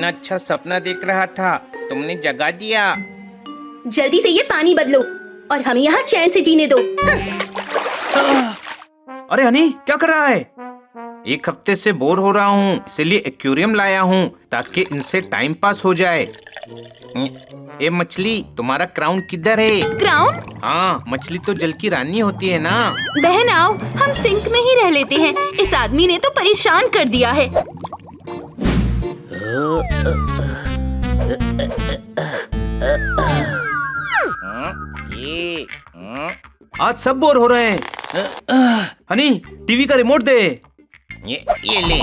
इतना अच्छा सपना देख रहा था, तुमने जगा दिया। जल्दी से ये पानी बदलो और हमें यहाँ चैन से जीने दो। अरे हनी, क्या कर रहा है? एक हफ्ते से बोर हो रहा हूँ, इसलिए एक्वेरियम लाया हूँ ताकि इनसे टाइम पास हो जाए। ए मछली, तुम्हारा क्राउन किधर है? क्राउन? हाँ, मछली तो जल की रानी होती है ना। बहन आओ, हम सिंक में ही रह लेते हैं। इस आदमी ने तो परेशान कर दिया है। आज सब बोर हो रहे हैं। हनी, टीवी का रिमोट दे। ये ले।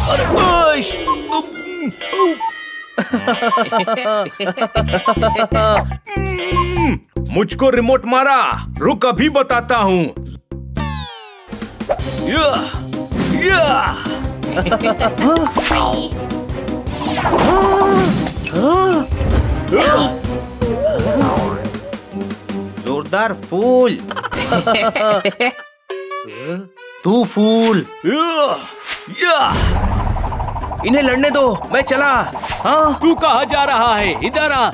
अरे ओइश! मुझको रिमोट मारा, रुक अभी बताता हूँ। जोरदार फूल। तू फूल। इन्हें लड़ने दो, मैं चला। हाँ, तू कहाँ जा रहा है? इधर आ।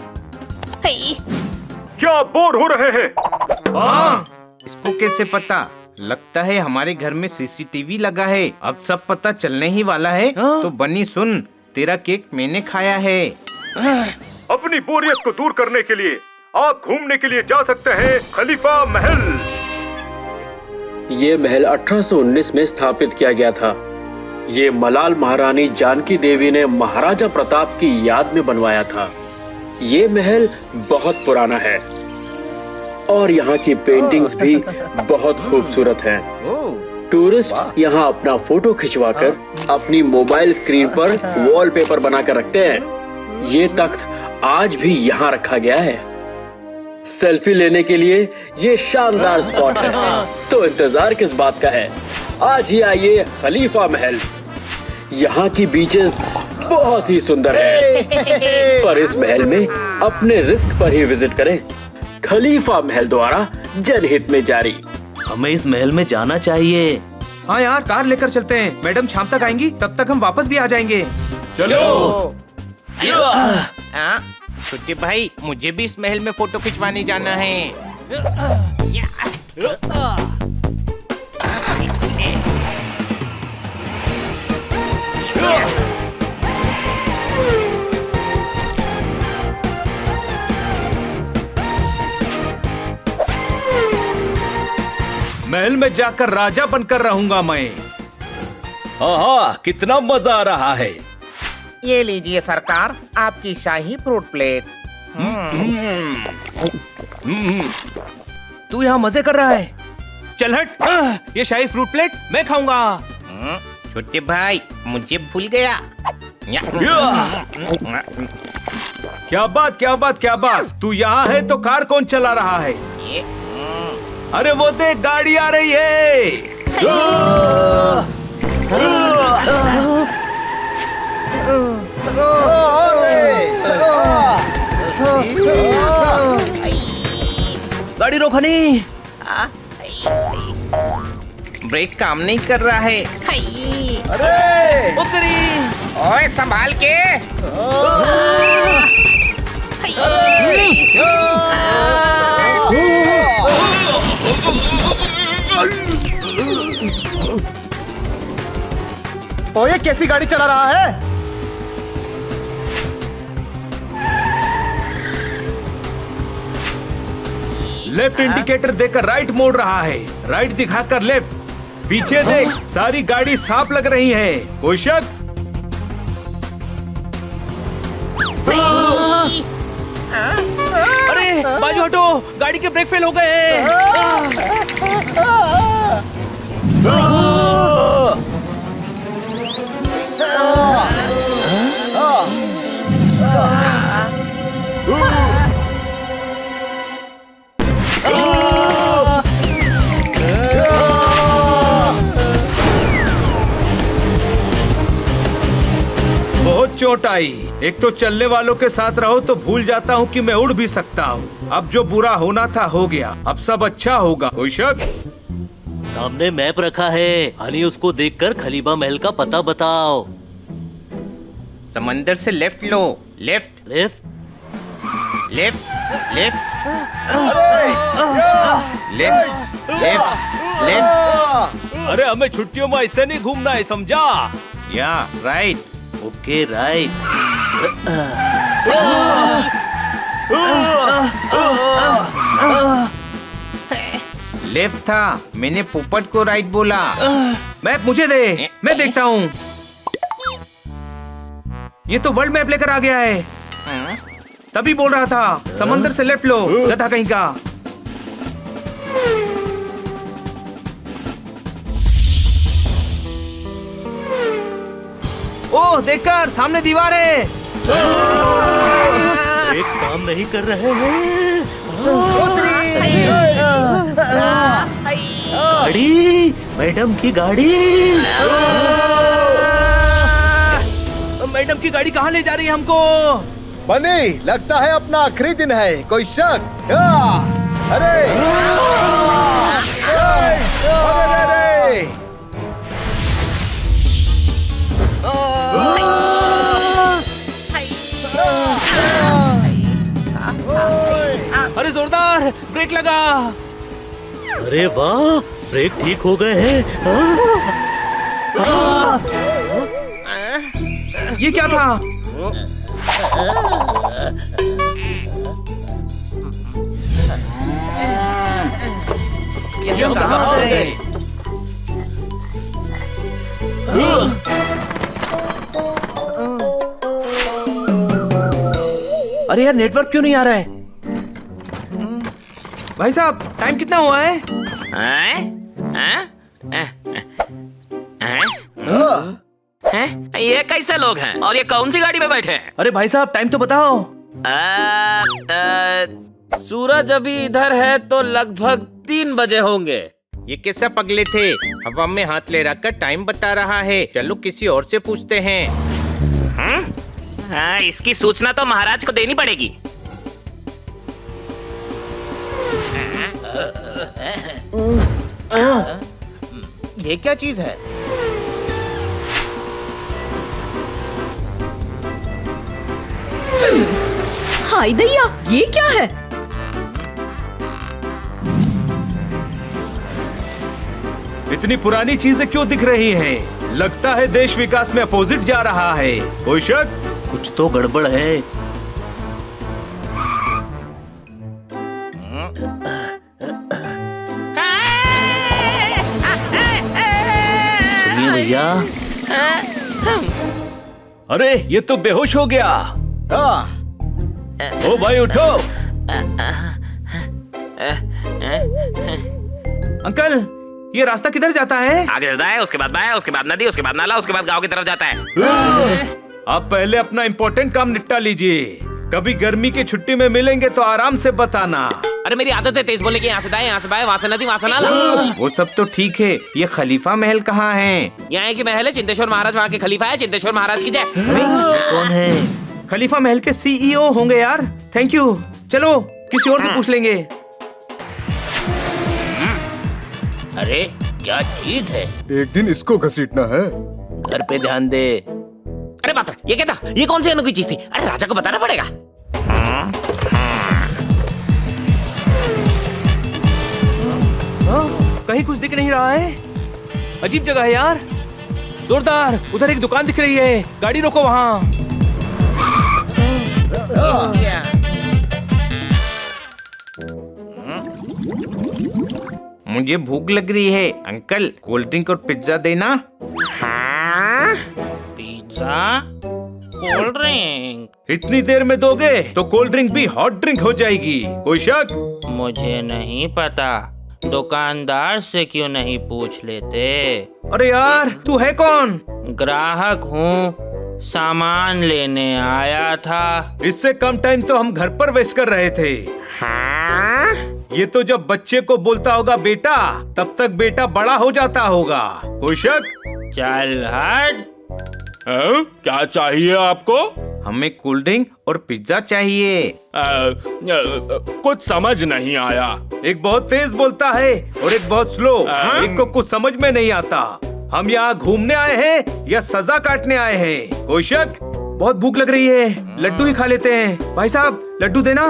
क्या बोर हो रहे हैं? हाँ, इसको कैसे पता? लगता है हमारे घर में सीसीटीवी लगा है। अब सब पता चलने ही वाला है। हाँ? तो बनी सुन, तेरा केक मैंने खाया है। अपनी बोरियत को दूर करने के लिए आप घूमने के लिए जा सकते हैं खलीफा महल। ये महल 1819 में स्थापित किया गया था। ये मलाल महारानी जानकी देवी ने महाराजा प्रताप की याद में बनवाया था। ये महल बहुत पुराना है और यहाँ की पेंटिंग्स भी बहुत खूबसूरत हैं। टूरिस्ट यहाँ अपना फोटो खिंचवाकर अपनी मोबाइल स्क्रीन पर वॉलपेपर बनाकर रखते हैं। ये तख्त आज भी यहाँ रखा गया है। सेल्फी लेने के लिए ये शानदार स्पॉट है। तो इंतजार किस बात का है? आज ही आइए खलीफा महल। यहाँ की बीचेस बहुत ही सुंदर है, पर इस महल में अपने रिस्क पर ही विजिट करें। खलीफा महल द्वारा जनहित में जारी। हमें इस महल में जाना चाहिए। हाँ यार, कार लेकर चलते हैं। मैडम शाम तक आएंगी, तब तक हम वापस भी आ जाएंगे। चलो। छोटे भाई, मुझे भी इस महल में फोटो खिंचवाने जाना है। महल में जाकर राजा बनकर रहूंगा मैं। हाँ, कितना मजा आ रहा है। ये लीजिए सरकार, आपकी शाही फ्रूट प्लेट। तू यहाँ मजे कर रहा है? चल हट। ये शाही फ्रूट प्लेट मैं खाऊंगा। छोटे भाई, मुझे भूल गया। क्या बात, क्या बात, क्या बात। तू यहाँ है तो कार कौन चला रहा है? अरे वो देख, गाड़ी आ रही है। गाड़ी रोक हनी। ब्रेक काम नहीं कर रहा है। अरे उतरी। ओए संभाल के। ओए, कैसी गाड़ी चला रहा है? लेफ्ट इंडिकेटर देकर राइट मोड़ रहा है, राइट दिखाकर लेफ्ट। पीछे देख, सारी गाड़ी साफ लग रही है। कोई शक? अरे बाजू हटो, गाड़ी के ब्रेक फेल हो गए हैं। बहुत चोट आई। एक तो चलने वालों के साथ रहो तो भूल जाता हूँ कि मैं उड़ भी सकता हूँ। अब जो बुरा होना था हो गया, अब सब अच्छा होगा। कोई शक? सामने मैप रखा है, हनी उसको देखकर खलीफा महल का पता बताओ। समंदर से लेफ्ट लो। Left left. Left left left left left. अरे हमें छुट्टियों में ऐसे नहीं घूमना है, समझा? या राइट। Okay right. लेफ्ट था, मैंने पोपट को राइट बोला। मैप मुझे दे, मैं देखता हूँ। ये तो वर्ल्ड मैप लेकर आ गया है। तभी बोल रहा था समंदर से लेफ्ट लो, गधा कहीं का। ओह देखकर, सामने दीवार है। ब्रेक्स काम नहीं कर रहे हैं। गाड़ी, मैडम की गाड़ी। मैडम की गाड़ी कहाँ ले जा रही है हमको? बनी, लगता है अपना आखिरी दिन है। कोई शक? अरे अरे जोरदार ब्रेक लगा। अरे वाह, ब्रेक ठीक हो गए हैं। ये क्या था? ये हम कहाँ गए? अरे यार, नेटवर्क क्यों नहीं आ रहा है? भाई साहब, टाइम कितना हुआ है? ये कैसे लोग हैं और ये कौन सी गाड़ी में बैठे हैं? अरे भाई साहब, टाइम तो बताओ। सूरज अभी इधर है तो लगभग 3 बजे होंगे। ये कैसा पगले थे, हवा में हाथ ले रखकर टाइम बता रहा है। चलो किसी और से पूछते हैं। हाँ, इसकी सूचना तो महाराज को देनी पड़ेगी। ये क्या चीज है? हाय दैया, ये क्या है? इतनी पुरानी चीजें क्यों दिख रही हैं? लगता है देश विकास में अपोजिट जा रहा है। कोई शक? कुछ तो गड़बड़ है। सुनिए भैया। अरे ये तो बेहोश हो गया। ओ भाई उठो। अंकल, ये रास्ता किधर जाता है? आगे जाता है, उसके बाद बाएं, उसके बाद नदी, उसके बाद नाला, उसके बाद गांव की तरफ जाता है। आप पहले अपना इम्पोर्टेंट काम निपटा लीजिए। कभी गर्मी की छुट्टी में मिलेंगे तो आराम से बताना। अरे मेरी आदत है तेज बोलने की। यहाँ से दाएं, यहाँ से बाएं, वहाँ से नदी, वहाँ से नाला। वो सब तो ठीक है, ये खलीफा महल कहाँ है? यहाँ की महल है, चिंतेश्वर महाराज वहाँ के खलीफा है। चिंतेश्वर महाराज की जय। कौन है? खलीफा महल के सीईओ होंगे यार। Thank you. चलो किसी और से पूछ लेंगे। अरे क्या चीज है? एक दिन इसको घसीटना है। घर पे ध्यान दे। अरे बाप रे, ये क्या था? ये कौन सी अनोखी चीज थी? अरे राजा को बताना पड़ेगा। कहीं कुछ दिख नहीं रहा है। अजीब जगह है यार। जोरदार, उधर एक दुकान दिख रही है। गाड़ी रोको वहाँ। मुझे भूख लग रही है अंकल, कोल्ड ड्रिंक और पिज्जा देना। हाँ? Pizza, cold drink. इतनी देर में दोगे तो कोल्ड ड्रिंक भी हॉट ड्रिंक हो जाएगी। कोई शक? मुझे नहीं पता, दुकानदार से क्यों नहीं पूछ लेते? अरे यार, तू है कौन? ग्राहक हूँ, सामान लेने आया था। इससे कम टाइम तो हम घर पर वेस्ट कर रहे थे। हाँ? ये तो जब बच्चे को बोलता होगा बेटा, तब तक बेटा बड़ा हो जाता होगा। कोई शक? चल हट। क्या चाहिए आपको? हमें कोल्ड ड्रिंक और पिज्जा चाहिए। कुछ समझ नहीं आया। एक बहुत तेज बोलता है और एक बहुत स्लो। एक को कुछ समझ में नहीं आता। हम यहाँ घूमने आए हैं या सजा काटने आए हैं? कोई शक? बहुत भूख लग रही है, लड्डू ही खा लेते हैं। भाई साहब, लड्डू देना।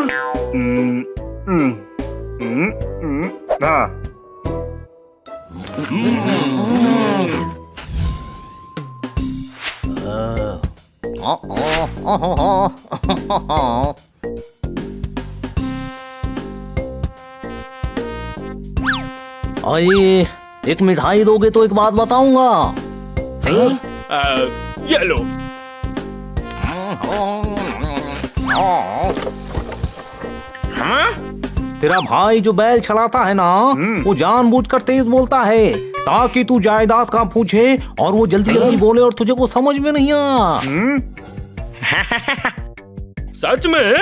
हाँ। आइए, एक मिठाई दोगे तो एक बात बताऊंगा। ये लो। तेरा भाई जो बैल चलाता है ना, वो जानबूझकर तेज बोलता है ताकि तू जायदाद का पूछे और वो जल्दी जल्दी बोले और तुझे को समझ में नहीं आ। सच में?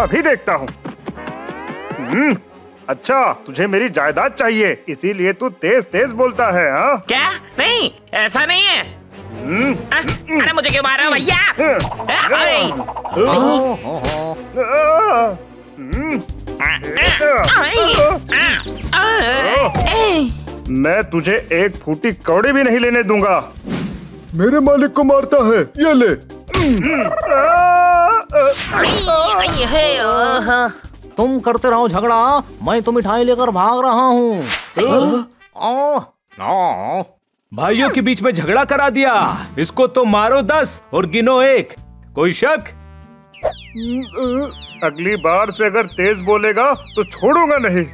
अभी देखता हूँ। अच्छा, तुझे मेरी जायदाद चाहिए, इसीलिए तू तेज तेज बोलता है, हाँ? क्या? नहीं, ऐसा नहीं है। अरे मुझे क्यों मार रहे हो भैया? मैं तुझे एक फूटी कौड़ी भी नहीं लेने दूंगा। मेरे मालिक को मारता है, ये ले। तुम करते रहो झगड़ा, मैं तो मिठाई लेकर भाग रहा हूँ। भाइयों के बीच में झगड़ा करा दिया। इसको तो मारो 10 और गिनो 1। कोई शक? अगली बार से अगर तेज बोलेगा तो छोड़ूंगा नहीं।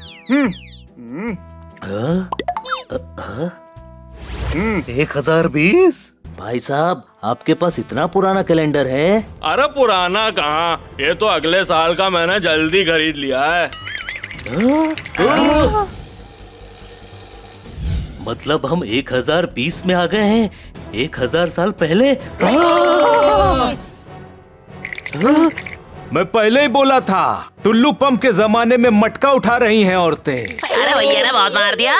1020। भाई साहब, आपके पास इतना पुराना कैलेंडर है? अरे पुराना कहाँ, ये तो अगले साल का मैंने जल्दी खरीद लिया है। मतलब हम 1020 में आ गए हैं, 1000 साल पहले। मैं पहले ही बोला था, टुल्लू पंप के जमाने में मटका उठा रही हैं औरतें। अरे भैया ने बहुत मार दिया।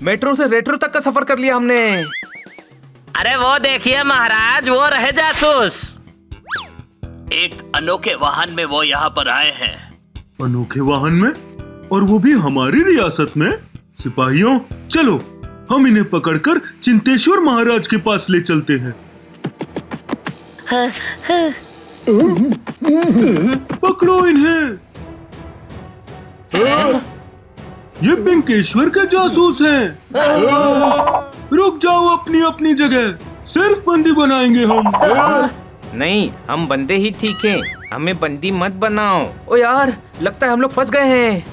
मेट्रो से रेट्रो तक का सफर कर लिया हमने। अरे वो देखिए महाराज, वो रहे जासूस। एक अनोखे वाहन में वो यहाँ पर आए हैं। अनोखे वाहन में? और वो भी हमारी रियासत में? सिपाहियों, चलो हम इन्हें पकड़कर चिंतेश्वर महाराज के पास ले चलते हैं। पकड़ो इन्हें। ये पिंकेश्वर के जासूस हैं। रुक जाओ अपनी अपनी जगह, सिर्फ बंदी बनाएंगे हम। नहीं, हम बंदे ही ठीक हैं, हमें बंदी मत बनाओ। ओ यार, लगता है हम लोग फंस गए हैं।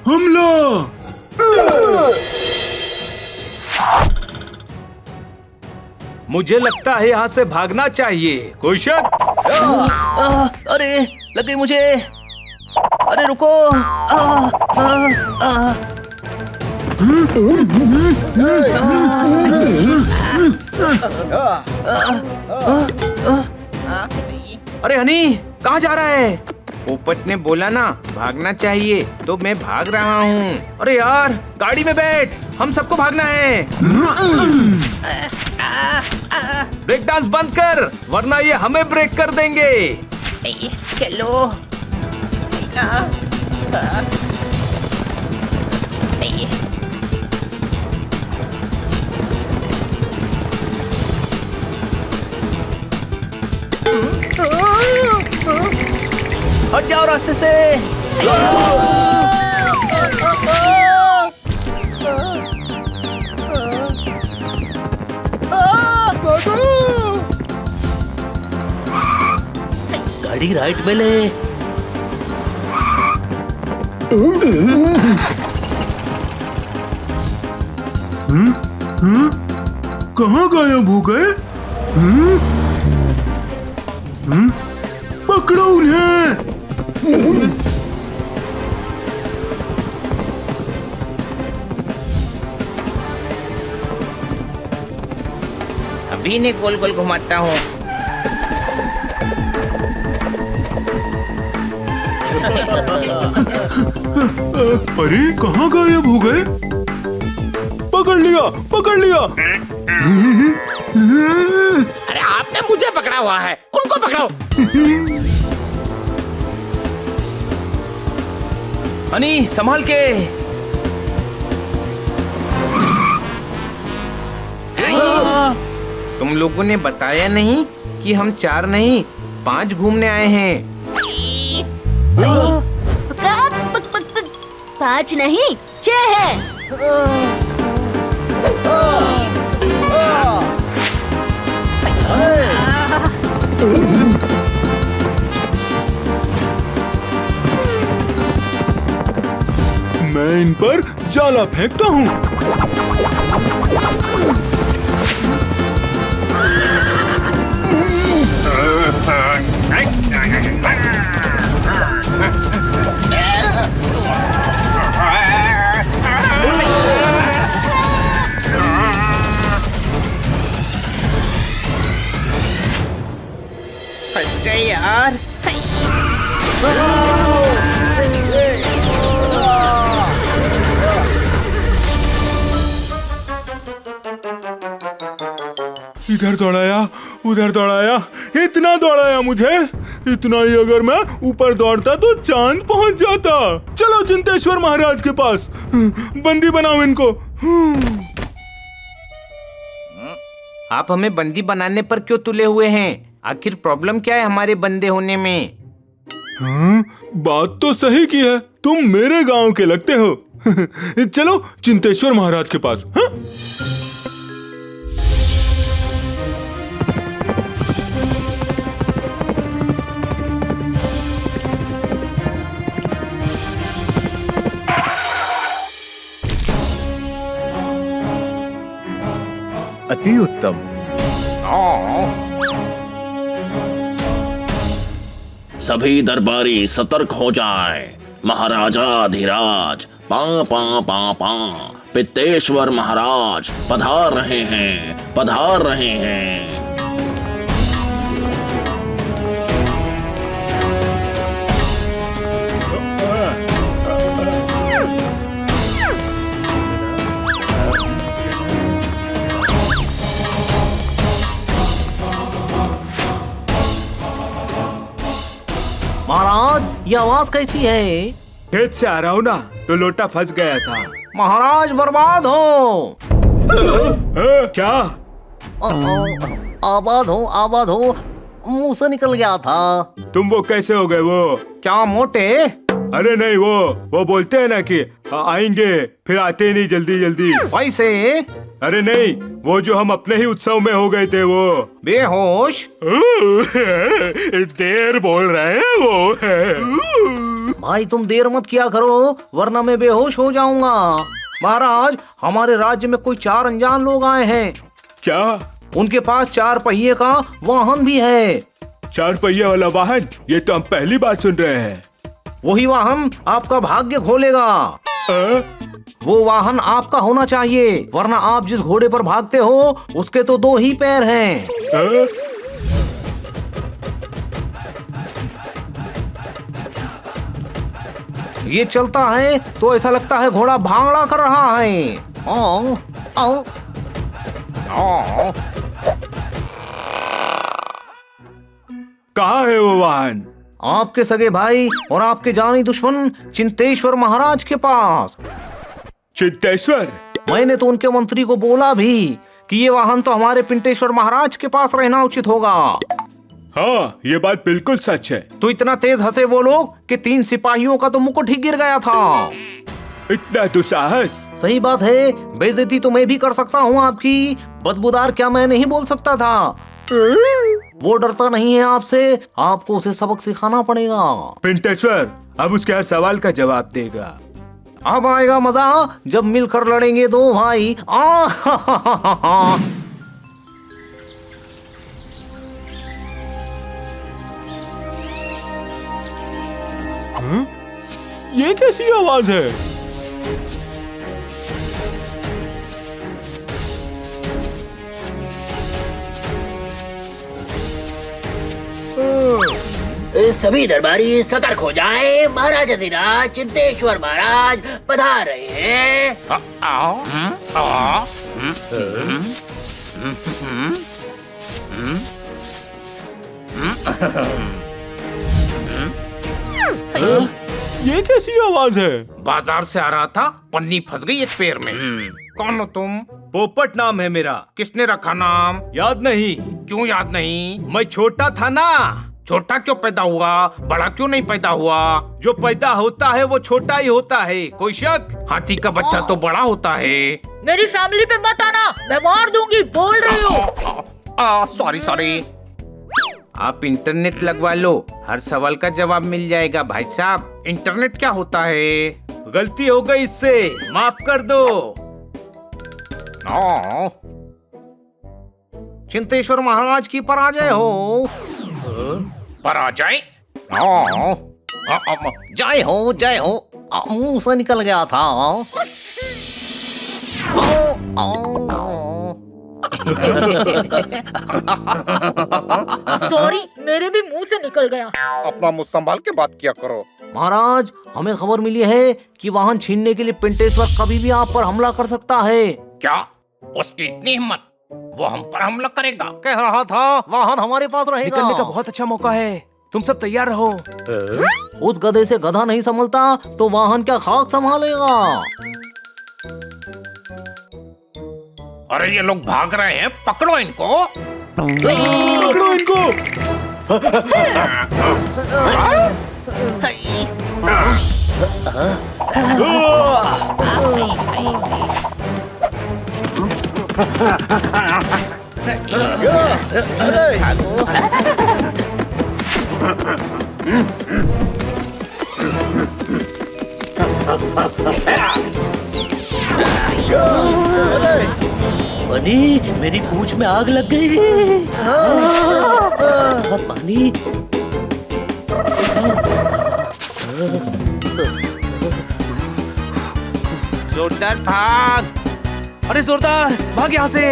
हमला! मुझे लगता है यहाँ से भागना चाहिए। कोई शक? अरे लग गई मुझे। अरे रुको। अरे हनी, कहाँ जा रहा है? पोपट ने बोला ना भागना चाहिए, तो मैं भाग रहा हूँ। अरे यार, गाड़ी में बैठ, हम सबको भागना है। ब्रेक डांस बंद कर, वरना ये हमें ब्रेक कर देंगे। चलो। हट जाओ रास्ते से। गाड़ी राइट में ले। कहाँ गायब हो गए? पकड़ो उन्हें। अभी इन्हें गोल गोल घुमाता हूँ। अरे कहाँ गायब हो गए? पकड़ लिया, पकड़ लिया। अरे आपने मुझे पकड़ा हुआ है, उनको पकड़ो। हनी संभाल के। तुम लोगों ने बताया नहीं कि हम 4 नहीं 5 घूमने आए हैं। 5 नहीं 6 है। मैं इन पर जाला फेंकता हूँ। फंस गए यार। इधर दौड़ाया, उधर दौड़ाया, इतना दौड़ाया मुझे। इतना ही अगर मैं ऊपर दौड़ता तो चांद पहुंच जाता। चलो चिंतेश्वर महाराज के पास, बंदी बनाओ इनको। आप हमें बंदी बनाने पर क्यों तुले हुए हैं? आखिर प्रॉब्लम क्या है हमारे बंदे होने में? हाँ, बात तो सही की है, तुम मेरे गांव के लगते हो। चलो चिंतेश्वर महाराज के पास। हाँ? अति उत्तम। सभी दरबारी सतर्क हो जाएं। महाराजा धीराज पा पा पा पा पित्तेश्वर महाराज पधार रहे हैं, पधार रहे हैं। महाराज ये आवाज कैसी है? खेत से आ रहा हूँ ना तो लोटा फंस गया था। महाराज बर्बाद हो। क्या? आबाद हो मुंह से निकल गया था। तुम वो कैसे हो गए? वो क्या मोटे? अरे नहीं, वो बोलते हैं ना कि आएंगे फिर आते ही नहीं जल्दी जल्दी। वैसे? अरे नहीं, वो जो हम अपने ही उत्सव में हो गए थे वो। बेहोश? देर बोल रहे हैं वो। भाई तुम देर मत किया करो वरना मैं बेहोश हो जाऊंगा। महाराज हमारे राज्य में कोई 4 अनजान लोग आए हैं। क्या? उनके पास 4 पहिए का वाहन भी है। 4 पहिए वाला वाहन? ये तो हम पहली बार सुन रहे हैं। वही वाहन आपका भाग्य खोलेगा। वो वाहन आपका होना चाहिए, वरना आप जिस घोड़े पर भागते हो उसके तो 2 ही पैर हैं। ये चलता है तो ऐसा लगता है घोड़ा भांगड़ा कर रहा है। आओ, आओ, आओ। कहाँ है वो वाहन? आपके सगे भाई और आपके जानी दुश्मन चिंतेश्वर महाराज के पास। चिंतेश्वर? मैंने तो उनके मंत्री को बोला भी कि ये वाहन तो हमारे पिंटेश्वर महाराज के पास रहना उचित होगा। हाँ, ये बात बिल्कुल सच है। तो इतना तेज हंसे वो लोग कि 3 सिपाहियों का तो मुकुट ही गिर गया था। इतना दुस्साहस? सही बात है, बेइज्जती तो मैं भी कर सकता हूँ आपकी, बदबूदार क्या मैं नहीं बोल सकता था। वो डरता नहीं है आपसे, आपको उसे सबक सिखाना पड़ेगा। पिंटेश्वर अब उसके हर सवाल का जवाब देगा। अब आएगा मजा जब मिलकर लड़ेंगे 2 भाई। ये कैसी आवाज है? सभी दरबारी सतर्क हो जाएं। महाराजा धीराज चिंतेश्वर महाराज पधार रहे हैं। ये कैसी आवाज है? बाजार से आ रहा था, पन्नी फंस गई एक पैर में। कौन हो तुम? पोपट नाम है मेरा। किसने रखा नाम? याद नहीं? क्यों याद नहीं? मैं छोटा था ना। छोटा क्यों पैदा हुआ, बड़ा क्यों नहीं पैदा हुआ? जो पैदा होता है वो छोटा ही होता है, कोई शक? हाथी का बच्चा तो बड़ा होता है। मेरी फैमिली पे मत आना, मैं मार दूंगी, बोल रही हूँ। सॉरी। आप इंटरनेट लगवा लो, हर सवाल का जवाब मिल जाएगा भाई साहब। इंटरनेट क्या होता है? गलती हो गई, इससे माफ कर दो। चिंतेश्वर महाराज की पराजय हो। पराजय? जय हो, मुंह से निकल गया था। सॉरी, मेरे भी मुंह से निकल गया। अपना मुंह संभाल के बात किया करो। महाराज, हमें खबर मिली है कि वाहन छीनने के लिए पिंटेश्वर कभी भी आप पर हमला कर सकता है। क्या? उसकी इतनी हिम्मत? वो हम पर हमला करेगा? कह रहा था वाहन हमारे पास रहेगा। निकलने का बहुत अच्छा मौका है, तुम सब तैयार रहो। उस गधे से गधा नहीं संभलता तो वाहन क्या खाक संभालेगा। अरे ये लोग भाग रहे हैं, पकड़ो इनको। पकड़ो इनको। बनी, मेरी पूंछ में आग लग गई। पानी। जोरदार भाग। अरे जोरदार भाग यहाँ से।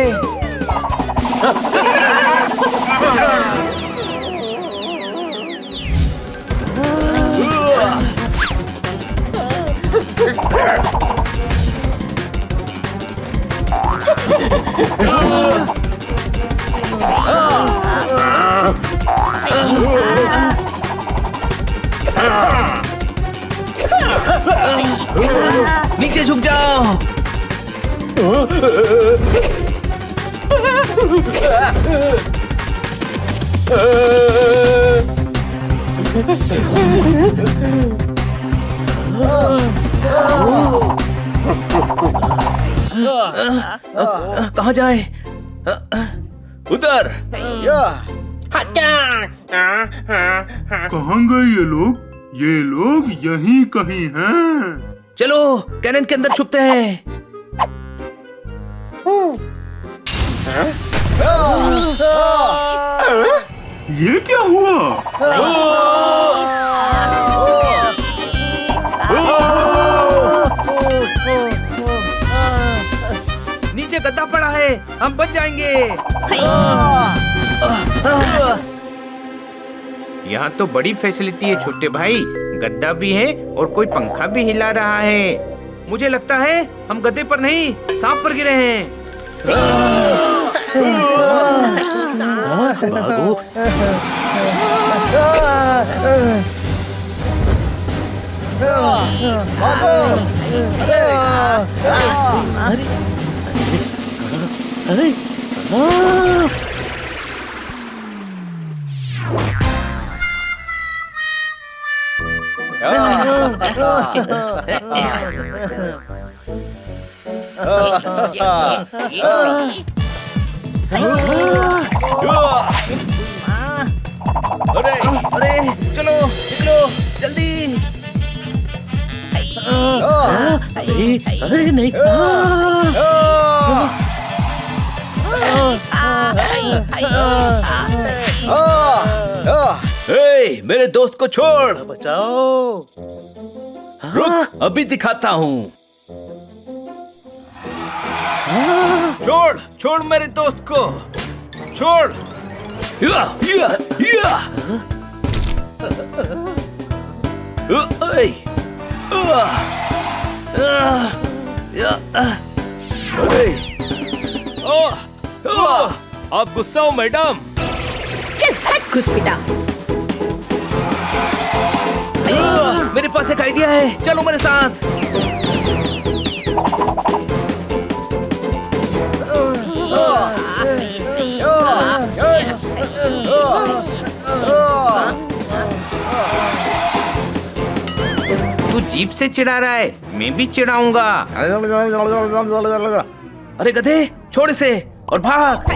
नीचे झुक जाओ। कहाँ जाए? उधर। कहाँ गए ये लोग? ये लोग यहीं कहीं हैं। चलो कैनन के अंदर छुपते हैं। ये क्या हुआ? नीचे गद्दा पड़ा है, हम बच जाएंगे। यहाँ तो बड़ी फैसिलिटी है छोटे भाई, गद्दा भी है और कोई पंखा भी हिला रहा है। मुझे लगता है हम गद्दे पर नहीं, सांप पर गिरे हैं। भागो। अरे अरे चलो निकलो जल्दी। अरे नहीं। मेरे दोस्त को छोड़। बचाओ। रुक, अभी दिखाता हूँ। छोड़ छोड़ मेरे दोस्त को, छोड़। या, या, या। आप गुस्सा हो मैडम? चल हट घुसपिटा। मेरे पास एक आइडिया है, चलो मेरे साथ। तू जीप से चिढ़ा रहा है, मैं भी चिढ़ाऊंगा। अरे गधे, छोड़ इसे और भाग।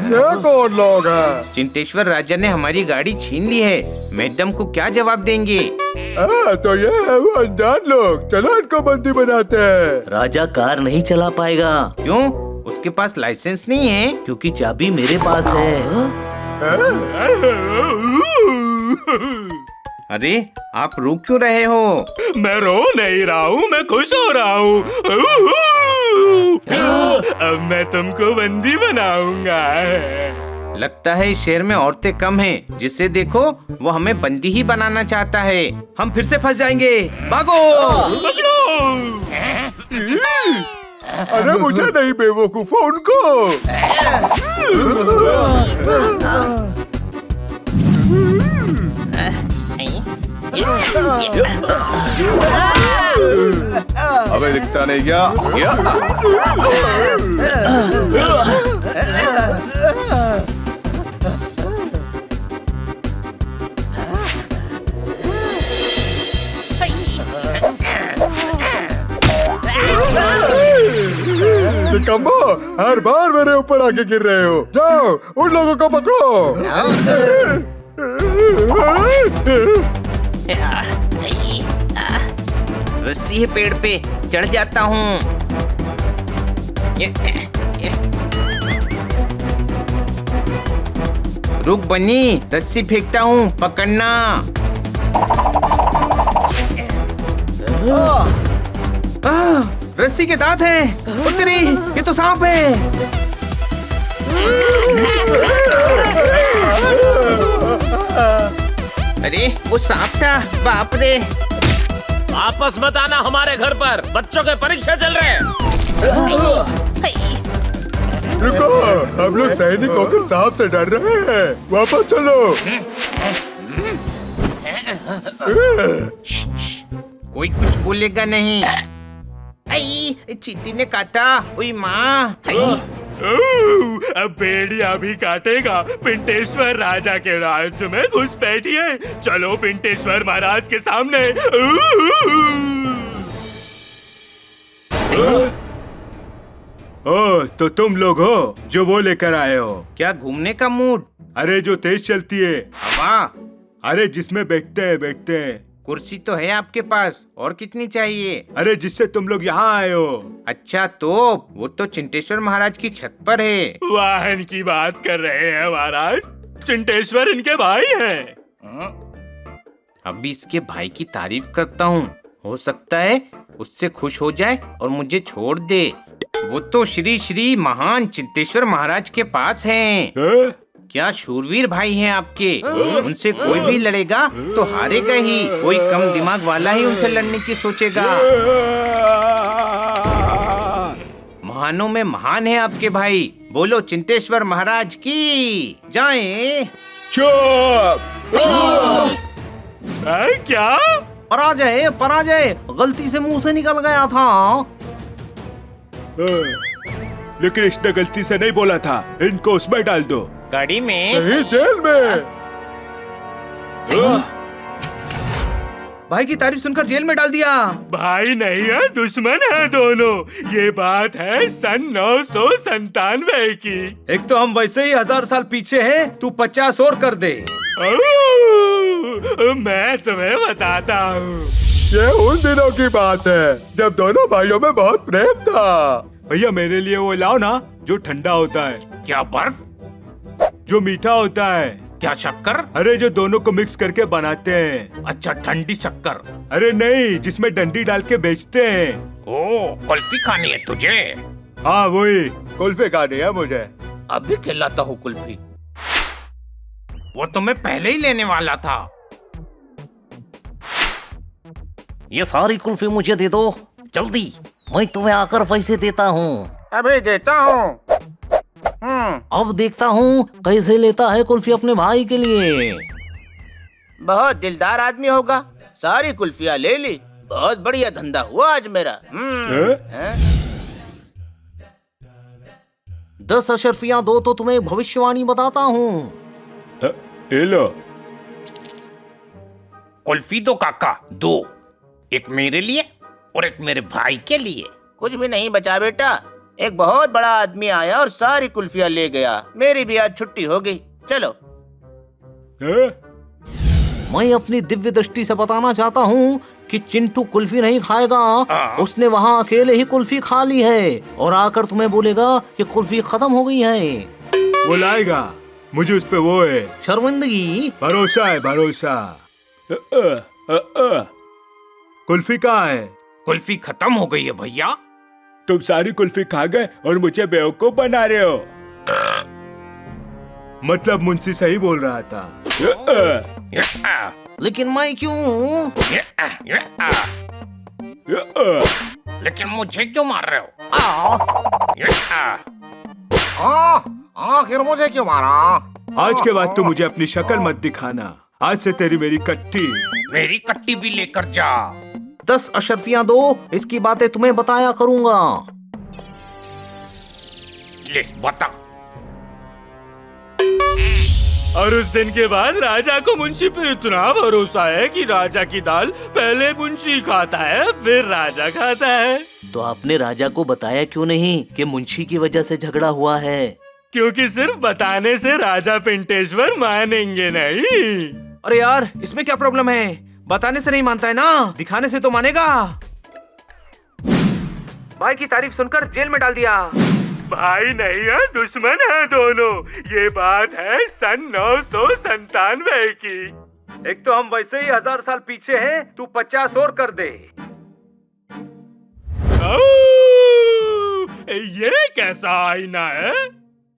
ये कौन लोग हैं? चिंतेश्वर राजा ने हमारी गाड़ी छीन ली है, मैडम को क्या जवाब देंगे? तो ये है वो अनजान लोग, चलो इनको बंदी बनाते हैं। राजा कार नहीं चला पाएगा। क्यों? उसके पास लाइसेंस नहीं है? क्योंकि चाबी मेरे पास है। अरे आप रुक क्यों रहे हो? मैं रो नहीं रहा हूँ, मैं खुश हो रहा हूँ। अब मैं तुमको बंदी बनाऊंगा। लगता है इस शहर में औरतें कम हैं, जिसे देखो वो हमें बंदी ही बनाना चाहता है। हम फिर से फंस जाएंगे, भागो! अरे मुझे नहीं, बेवकूफो उनको। अबे दिखता नहीं क्या? निकम्मो, हर बार मेरे ऊपर आके गिर रहे हो। जाओ उन लोगों को पकड़ो। रस्सी है पेड़ पे, चढ़ जाता हूँ। रुक बनी, रस्सी फेंकता हूँ, पकड़ना। रस्सी के दांत हैं। उतरी, ये तो सांप है। अरे वो सांप था, बाप रे। वापस मत आना हमारे घर पर, बच्चों के परीक्षा चल रहे हैं। रुको, हम लोग सैनिक होकर सांप से डर रहे हैं। वापस चलो। कोई कुछ बोलेगा नहीं। आई, चींटी ने काटा। ओई माँ। अब भेड़िया भी काटेगा। पिंटेश्वर राजा के राज्य में घुसपैठिए। चलो पिंटेश्वर महाराज के सामने। ओ, तो तुम लोग हो जो वो लेकर आए हो? क्या घूमने का मूड? अरे जो तेज चलती है हवा। अरे जिसमें बैठते हैं। कुर्सी तो है आपके पास, और कितनी चाहिए? अरे जिससे तुम लोग यहाँ आए हो। अच्छा, तो वो तो चिंतेश्वर महाराज की छत पर है। वाहन की बात कर रहे हैं महाराज, चिंतेश्वर इनके भाई हैं। अभी इसके भाई की तारीफ करता हूँ, हो सकता है उससे खुश हो जाए और मुझे छोड़ दे। वो तो श्री श्री महान चिंतेश्वर महाराज के पास हैं। क्या शूरवीर भाई हैं आपके। उनसे कोई भी लड़ेगा तो हारेगा ही। कोई कम दिमाग वाला ही उनसे लड़ने की सोचेगा। महानों में महान है आपके भाई। बोलो चिंतेश्वर महाराज की जाए। चुप! क्या? पराजय गलती से मुंह से निकल गया था। लेकिन इसने गलती से नहीं बोला था। इनको उसमें डाल दो। गाड़ी में? नहीं, जेल में। भाई की तारीफ सुनकर जेल में डाल दिया। भाई नहीं है, दुश्मन है दोनों। ये बात है सन 997 की। एक तो हम वैसे ही 1000 साल पीछे हैं, तू 50 और कर दे। मैं तुम्हें बताता हूँ। ये उन दिनों की बात है जब दोनों भाइयों में बहुत प्रेम था। भैया मेरे लिए वो लाओ ना जो ठंडा होता है। क्या बर्फ? जो मीठा होता है। क्या शक्कर? अरे जो दोनों को मिक्स करके बनाते हैं। अच्छा, ठंडी शक्कर। अरे नहीं, जिसमें डंडी डाल के बेचते हैं। ओ, कुल्फी खानी है तुझे? हाँ वही। कुल्फी खानी है मुझे। अभी खिलाता हूँ कुल्फी। वो तो मैं पहले ही लेने वाला था। ये सारी कुल्फी मुझे दे दो जल्दी, मैं तुम्हें आकर पैसे देता हूँ। अभी देता हूँ। अब देखता हूँ कैसे लेता है कुल्फी अपने भाई के लिए। बहुत दिलदार आदमी होगा, सारी कुल्फियाँ ले ली। बहुत बढ़िया धंधा हुआ आज मेरा। 10 अशर्फियाँ दो तो तुम्हें भविष्यवाणी बताता हूँ। लो कुल्फी दो काका, 2, एक मेरे लिए और एक मेरे भाई के लिए। कुछ भी नहीं बचा बेटा, एक बहुत बड़ा आदमी आया और सारी कुल्फियाँ ले गया। मेरी भी आज छुट्टी हो गई। चलो। मैं अपनी दिव्य दृष्टि से बताना चाहता हूँ कि चिंटू कुल्फी नहीं खाएगा। उसने वहाँ अकेले ही कुल्फी खा ली है और आकर तुम्हें बोलेगा कि कुल्फी खत्म हो गई है। वो लाएगा, मुझे उस पे वो है शर्मिंदगी। भरोसा है, भरोसा। कुल्फी कहाँ है? कुल्फी खत्म हो गई है भैया। तुम सारी कुल्फी खा गए और मुझे बेवकूफ बना रहे हो। मतलब मुंशी सही बोल रहा था। लेकिन मैं क्यों? लेकिन मुझे क्यों मार रहे हो? आखिर मुझे क्यों मारा? आज के बाद तू मुझे अपनी शक्ल मत दिखाना। आज से तेरी मेरी कट्टी। मेरी कट्टी भी लेकर जा। 10 अशर्फियाँ दो, इसकी बातें तुम्हें बताया करूँगा। ले बता। और उस दिन के बाद राजा को मुंशी पे इतना भरोसा है कि राजा की दाल पहले मुंशी खाता है फिर राजा खाता है। तो आपने राजा को बताया क्यों नहीं कि मुंशी की वजह से झगड़ा हुआ है? क्योंकि सिर्फ बताने से राजा पिंटेश्वर मानेंगे नहीं। अरे यार, इसमें क्या प्रॉब्लम है? बताने से नहीं मानता है ना, दिखाने से तो मानेगा। भाई की तारीफ सुनकर जेल में डाल दिया। भाई नहीं है, दुश्मन है दोनों। ये बात है सन 997 की। एक तो हम वैसे ही 1000 साल पीछे हैं, तू 50 और कर दे। ये कैसा आईना है?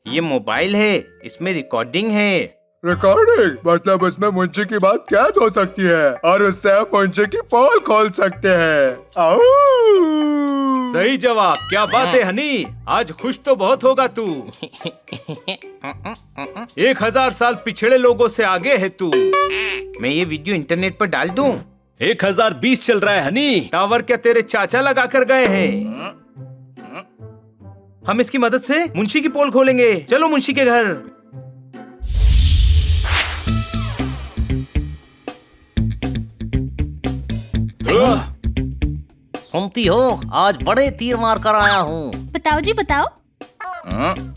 ये मोबाइल है, इसमें रिकॉर्डिंग है। रिकॉर्डिंग मतलब उसमें मुंशी की बात कैद हो सकती है और उससे हम मुंशी की पोल खोल सकते हैं। सही जवाब। क्या बात है हनी, आज खुश तो बहुत होगा तू। 1000 साल पिछड़े लोगों से आगे है तू। मैं ये वीडियो इंटरनेट पर डाल दूं? 1020 चल रहा है हनी। टावर क्या तेरे चाचा लगा कर गए हैं? हम इसकी मदद से मुंशी की पोल खोलेंगे। चलो मुंशी के घर। सुनती हो, आज बड़े तीर मार कर आया हूँ। बताओ जी बताओ।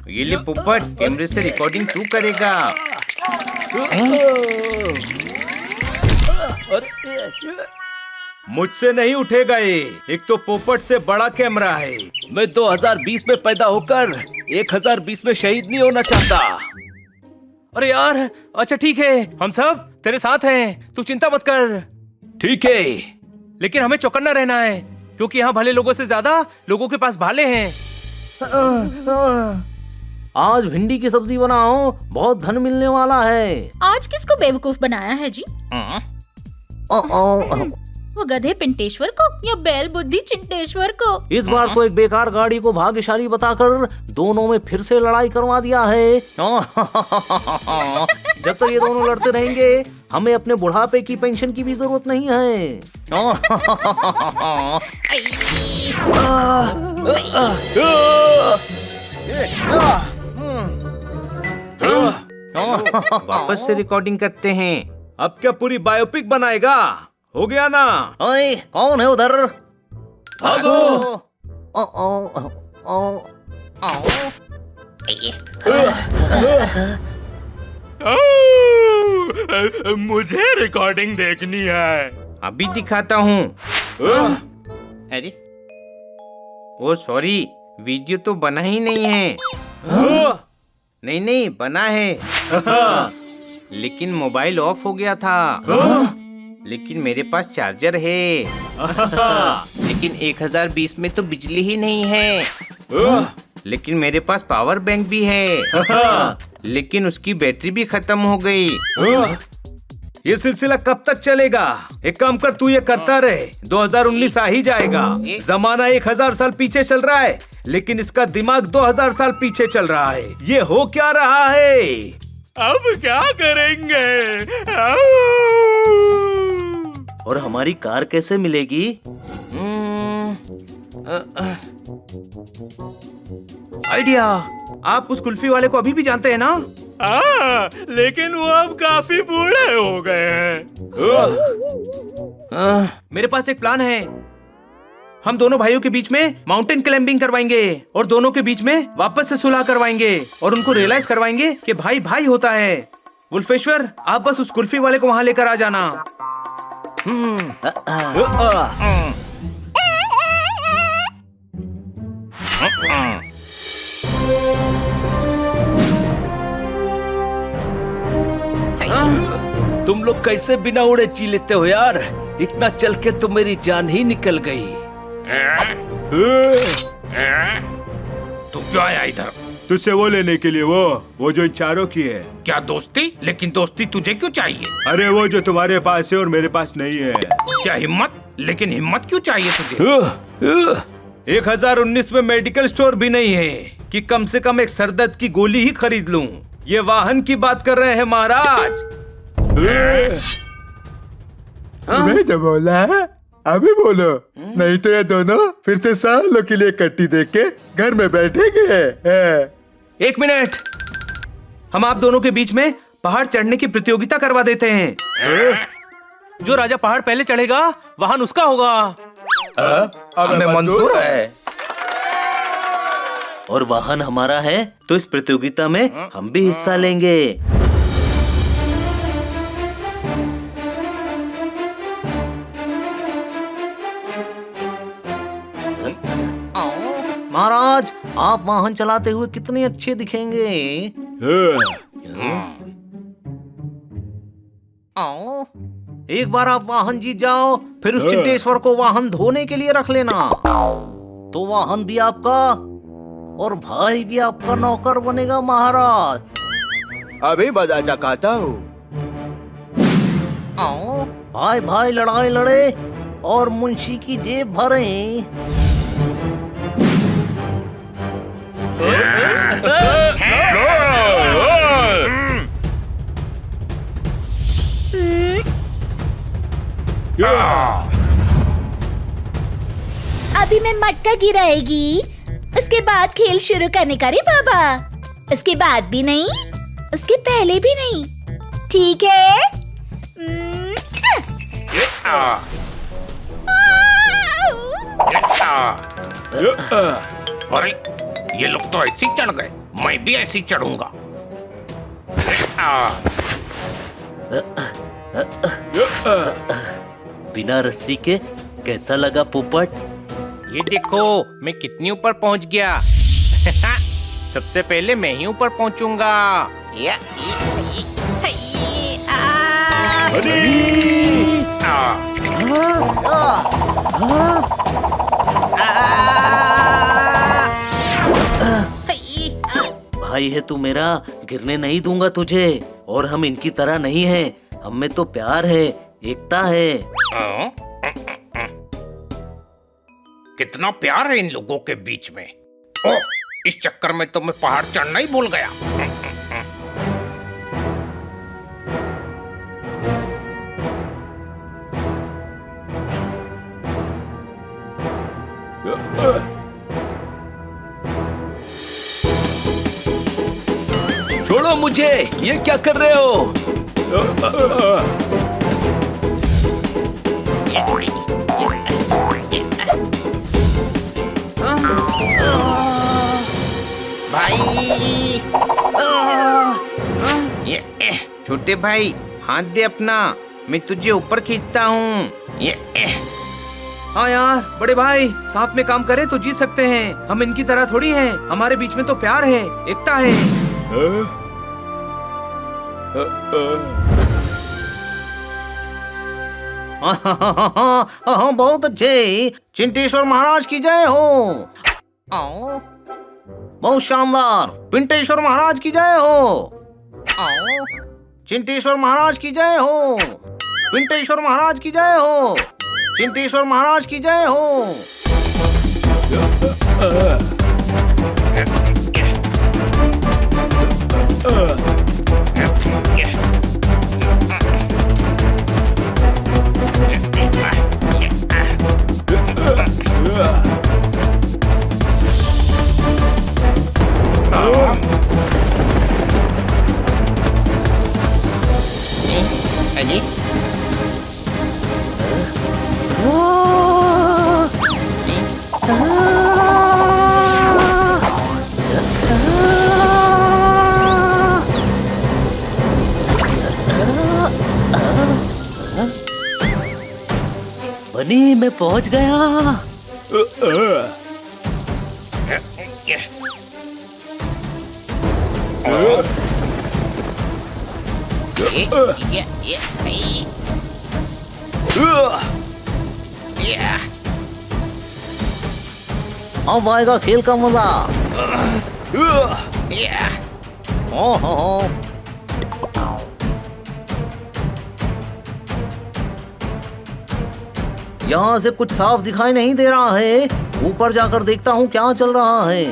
ये ले पोपट, कैमरे से रिकॉर्डिंग तू करेगा। मुझसे नहीं उठेगा ये। एक तो पोपट से बड़ा कैमरा है। मैं 2020 में पैदा होकर 1020 में शहीद नहीं होना चाहता। अरे यार, अच्छा ठीक है, हम सब तेरे साथ हैं, तू चिंता मत कर। ठीक है, लेकिन हमें चौकन्ना रहना है, क्योंकि यहाँ भले लोगों से ज्यादा लोगों के पास भाले हैं। आज भिंडी की सब्जी बनाओ, बहुत धन मिलने वाला है। आज किसको बेवकूफ बनाया है जी? वो गधे पिंटेश्वर को या बैल बुद्धि चिंटेश्वर को? इस बार तो एक बेकार गाड़ी को भाग्यशाली बताकर दोनों में फिर से लड़ाई करवा दिया है। जब तक ये दोनों लड़ते रहेंगे, हमें अपने बुढ़ापे की पेंशन की भी जरूरत नहीं है। वापस से रिकॉर्डिंग करते हैं। अब क्या पूरी बायोपिक बनाएगा? हो गया ना? ओए, कौन है उधर? भागो! मुझे रिकॉर्डिंग देखनी है। अभी दिखाता हूँ। अरे, ओ सॉरी, वीडियो तो बना ही नहीं है। नहीं नहीं, बना है। लेकिन मोबाइल ऑफ हो गया था। लेकिन मेरे पास चार्जर है। लेकिन 1020 में तो बिजली ही नहीं है। लेकिन मेरे पास पावर बैंक भी है। लेकिन उसकी बैटरी भी खत्म हो गई। ये सिलसिला कब तक चलेगा? एक काम कर, तू ये करता रहे, 2019 आ ही जाएगा। जमाना 1000 साल पीछे चल रहा है, लेकिन इसका दिमाग 2000 साल पीछे चल रहा है। ये हो क्या रहा है? अब क्या करेंगे? और हमारी कार कैसे मिलेगी? आइडिया। आप उस कुल्फी वाले को अभी भी जानते हैं ना? लेकिन वो अब काफी बूढ़े हो गए हैं। मेरे पास एक प्लान है। हम दोनों भाइयों के बीच में माउंटेन क्लाइंबिंग करवाएंगे और दोनों के बीच में वापस से सुलह करवाएंगे और उनको रियलाइज करवाएंगे कि भाई भाई होता है। वुल्फेश्वर, आप बस उस कुल्फी वाले को वहां लेकर आ जाना। तुम लोग कैसे बिना उड़े जी लेते हो यार? इतना चल के तो मेरी जान ही निकल गई। तू क्यों आया इधर? तुझसे वो लेने के लिए, वो जो इन चारों की है। क्या दोस्ती? लेकिन दोस्ती तुझे क्यों चाहिए? अरे वो जो तुम्हारे पास है और मेरे पास नहीं है। क्या हिम्मत? लेकिन हिम्मत क्यों चाहिए तुझे? 1019 में मेडिकल स्टोर भी नहीं है कि कम से कम एक सरदर्द की गोली ही खरीद लूं। ये वाहन की बात कर रहे हैं महाराज। तुम्हें जो बोला है अभी बोलो, नहीं तो ये दोनों फिर से सालों के लिए कट्टी देख के घर में बैठेंगे। एक मिनट, हम आप दोनों के बीच में पहाड़ चढ़ने की प्रतियोगिता करवा देते हैं। जो राजा पहाड़ पहले चढ़ेगा वाहन उसका होगा। हमें मंजूर है। और वाहन हमारा है तो इस प्रतियोगिता में हम भी हिस्सा लेंगे। महाराज, आप वाहन चलाते हुए कितने अच्छे दिखेंगे। एक बार आप वाहन जीत जाओ, फिर उस चिंटेश्वर को वाहन धोने के लिए रख लेना, तो वाहन भी आपका और भाई भी आपका नौकर बनेगा महाराज। अभी बजा चकाता हूँ। भाई भाई लड़ाई लड़े और मुंशी की जेब भरे। अभी मैं मटका गिराएगी, उसके बाद खेल शुरू करने का रे बाबा। उसके बाद भी नहीं, उसके पहले भी नहीं, ठीक है? अरे ये लोग तो ऐसे ही चढ़ गए, मैं भी ऐसे ही चढ़ूंगा। बिना रस्सी के कैसा लगा पोपट? ये देखो मैं कितनी ऊपर पहुंच गया। सबसे पहले मैं ही ऊपर पहुंचूंगा। भाई है तू मेरा, गिरने नहीं दूंगा तुझे। और हम इनकी तरह नहीं हैं, हम में तो प्यार है, एकता है। कितना प्यार है इन लोगों के बीच में। ओह, इस चक्कर में तो मैं पहाड़ चढ़ना ही भूल गया। छोड़ो मुझे, ये क्या कर रहे हो? छोटे भाई हाथ दे अपना, मैं तुझे ऊपर खींचता हूँ। हाँ यार, बड़े भाई साथ में काम करें तो जीत सकते हैं। हम इनकी तरह थोड़ी हैं, हमारे बीच में तो प्यार है, एकता है। हाँ, बहुत अच्छे। चिंटेश्वर महाराज की जय हो। बहुत शानदार। पिंटेश्वर महाराज की जय हो। चिंटेश्वर महाराज की जय हो। पिंटेश्वर महाराज की जय हो। चिंटेश्वर महाराज की जय हो। अजी बनी मैं पहुंच गया। अब आएगा खेल का मजा। हो। यहाँ से कुछ साफ दिखाई नहीं दे रहा है। ऊपर जाकर देखता हूँ क्या चल रहा है।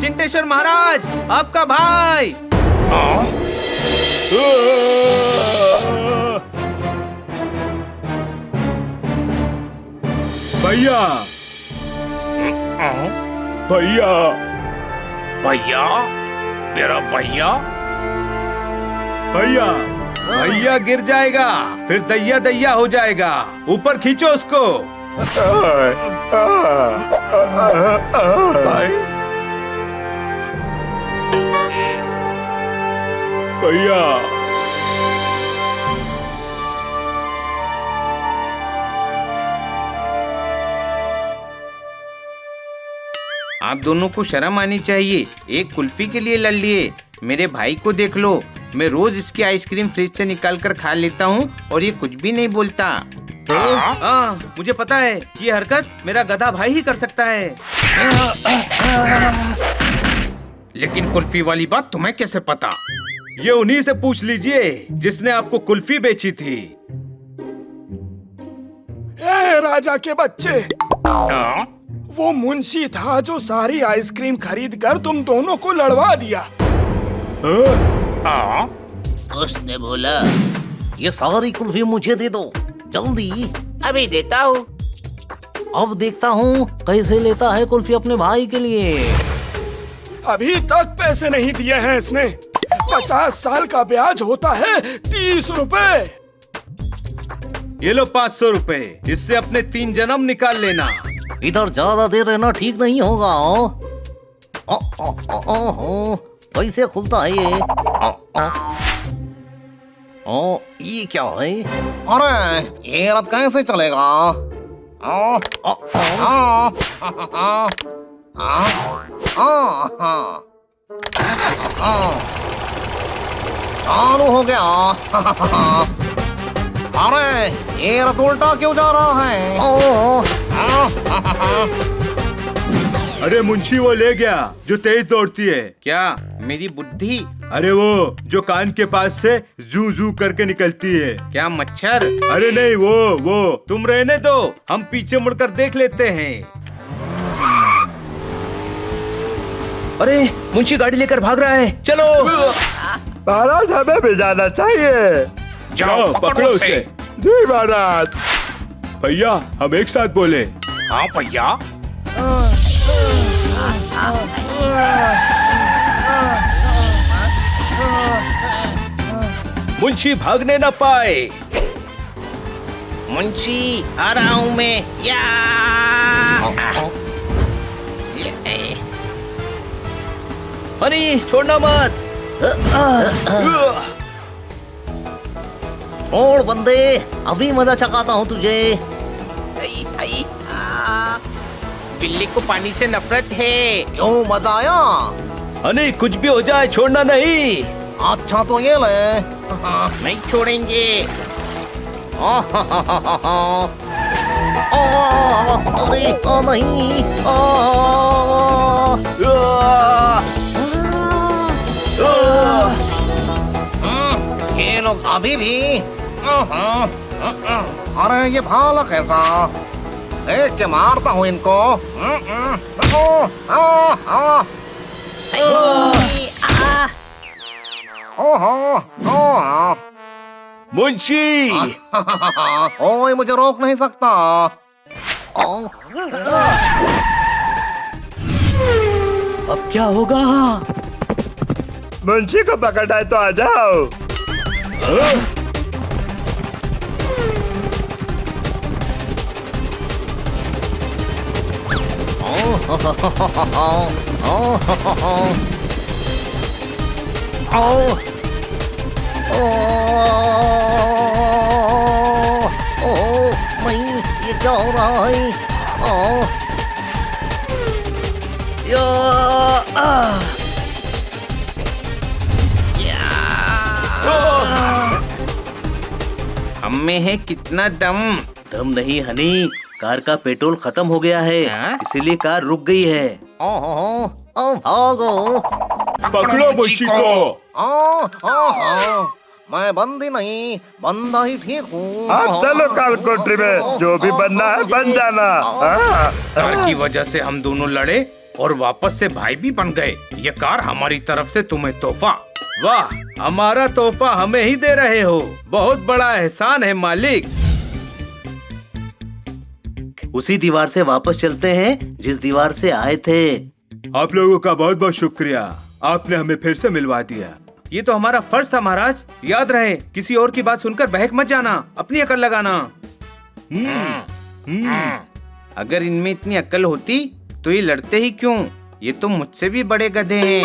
चिंटेश्वर महाराज, आपका भाई। भैया भैया भैया, मेरा भैया। भैया भैया गिर जाएगा, फिर दैया दैया हो जाएगा। ऊपर खींचो उसको। भैया आप दोनों को शर्म आनी चाहिए। एक कुल्फी के लिए लड़ लिए। मेरे भाई को देख लो, मैं रोज इसकी आइसक्रीम फ्रिज से निकाल कर खा लेता हूँ और ये कुछ भी नहीं बोलता। मुझे पता है कि ये हरकत मेरा गधा भाई ही कर सकता है। लेकिन कुल्फी वाली बात तुम्हें कैसे पता? ये उन्हीं से पूछ लीजिए जिसने आपको कुल्फी बेची थी। ए राजा के बच्चे, वो मुंशी था जो सारी आइसक्रीम खरीद कर तुम दोनों को लड़वा दिया। उसने बोला ये सारी कुल्फी मुझे दे दो जल्दी। अभी देता हूँ। अब देखता हूँ कैसे लेता है कुल्फी अपने भाई के लिए। अभी तक पैसे नहीं दिए हैं इसने। 50 साल का ब्याज होता है 30 रुपए। ये लो 500 रुपए, इससे अपने 3 जन्म निकाल लेना। इधर ज्यादा देर रहना ठीक नहीं होगा। कैसे खुलता है ये? ये क्या है? अरे ये रथ कैसे चलेगा? चालू हो गया। अरे ये रथ उल्टा क्यों जा रहा है? अरे मुंशी वो ले गया जो तेज दौड़ती है। क्या मेरी बुद्धि? अरे वो जो कान के पास से जू जू करके निकलती है। क्या मच्छर? अरे नहीं, वो तुम रहने दो, हम पीछे मुड़कर देख लेते हैं। अरे मुंशी गाड़ी लेकर भाग रहा है, चलो। महाराज हमें भी जाना चाहिए। जाओ पकड़ो उसे। जी महाराज। भैया हम एक साथ बोले। हाँ भैया। मुंशी भागने न पाए। मुंशी आ रहा हूँ मैं। या अरे छोड़ना मत। छोड़ बंदे, अभी मजा चखाता हूँ तुझे। बिल्ली को पानी से नफरत है। क्यों, मजा आया? हनी कुछ भी हो जाए छोड़ना नहीं। अच्छा तो ये ले। नहीं छोड़ेंगे। अरे नहीं ये लोग अभी भी। अरे ये भाला कैसा? देख के मारता हूँ इनको। मुंशी ओए, मुझे रोक नहीं सकता। अब क्या होगा? मुंशी को पकड़ा है तो आ जाओ। ये क्या हो रहा है? हम में है कितना दम। दम नहीं हनी, कार का पेट्रोल खत्म हो गया है, इसीलिए कार रुक गई है। भागो। पकड़ो मुंशी को। मैं बंदी नहीं, बंदा ही ठीक हूँ। चलो काल कोठरी में जो भी बनना है बन जाना। कार की वजह से हम दोनों लड़े और वापस से भाई भी बन गए। ये कार हमारी तरफ से तुम्हें तोहफा। वाह, हमारा तोहफा हमें ही दे रहे हो। बहुत बड़ा एहसान है मालिक। उसी दीवार से वापस चलते हैं जिस दीवार से आए थे। आप लोगों का बहुत बहुत शुक्रिया, आपने हमें फिर से मिलवा दिया। ये तो हमारा फर्ज था महाराज। याद रहे, किसी और की बात सुनकर बहक मत जाना, अपनी अकल लगाना। अगर इनमें इतनी अकल होती तो ये लड़ते ही क्यों? ये तो मुझसे भी बड़े गधे हैं।